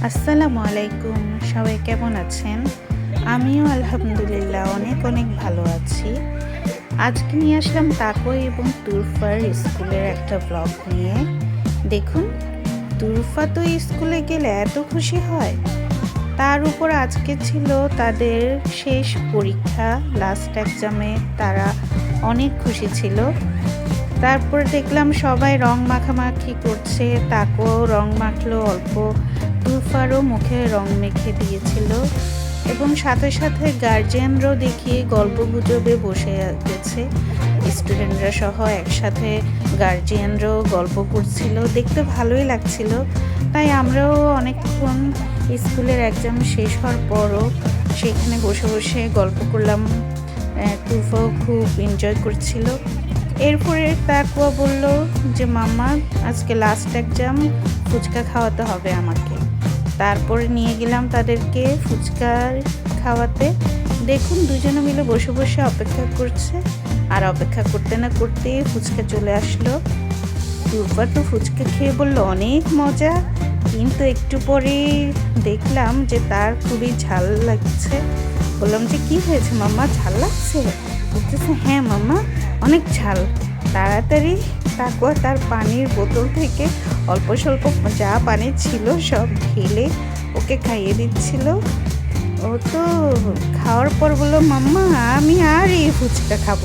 আসসালামু আলাইকুম, সবাই কেমন আছেন? আমিও আলহামদুলিল্লাহ অনেক অনেক ভালো আছি। আজকে নিয়ে আসলাম তাকো এবং তুরফার স্কুলের একটা ব্লগ নিয়ে। দেখুন, তুরফা তো স্কুলে গেলে এত খুশি হয়, তার উপর আজকে ছিল তাদের শেষ পরীক্ষা, লাস্ট এক্সামে তারা অনেক খুশি ছিল। তারপর দেখলাম সবাই রং মাখামাখি করছে, তাকেও রং মাখলো অল্প, তুরফারও মুখে রং মেখে দিয়েছিল এবং সাথে সাথে গার্জিয়ানরাও দেখিয়ে গল্প গুজবে বসে গেছে। স্টুডেন্টরা সহ একসাথে গার্জিয়ানরাও গল্প করছিল, দেখতে ভালোই লাগছিল। তাই আমরাও অনেকক্ষণ স্কুলের এক্সাম শেষ হওয়ার পরও সেখানে বসে বসে গল্প করলাম। তুরফাও খুব এনজয় করছিল। এরপরে তাকুয়া বলল যে মাম্মা, আজকে লাস্ট এক্সাম, ফুচকা খাওয়াতে হবে আমাকে। তারপরে নিয়ে গেলাম তাদেরকে ফুচকা খাওয়াতে। দেখুন, দুজনে মিলে বসে বসে অপেক্ষা করছে, আর অপেক্ষা করতে না করতেই ফুচকা চলে আসলো। তুরফা তো ফুচকা খেয়ে বলল অনেক মজা, কিন্তু একটু পরে দেখলাম যে তার খুবই ঝাল লাগছে। বললাম যে কি হয়েছে মাম্মা, ঝাল লাগছে? বলতেছে হ্যাঁ মাম্মা, অনেক ঝাল। তাড়াতাড়ি তাকুয়া তার পানির বোতল থেকে অল্প স্বল্প যা পানি ছিল সব ঢেলে ওকে খাইয়ে দিচ্ছিল। ও তো খাওয়ার পর বললো মাম্মা, আমি আর এই ফুচকা খাবো